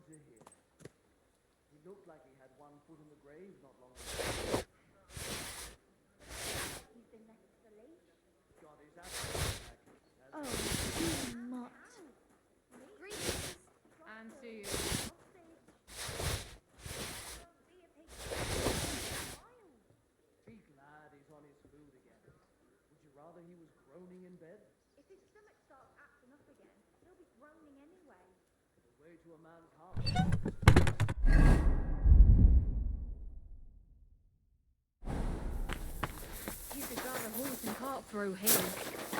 to hear. He looked like he had one foot in the grave not long ago. He's been left to the leash. Got his appetite back. Oh, you mutt. Greetings. And to you. Be glad he's on his food again. Would you rather he was groaning in bed? If his stomach starts acting up again, he'll be groaning anyway. The way to a man's heart. You could drive a horse and cart through here.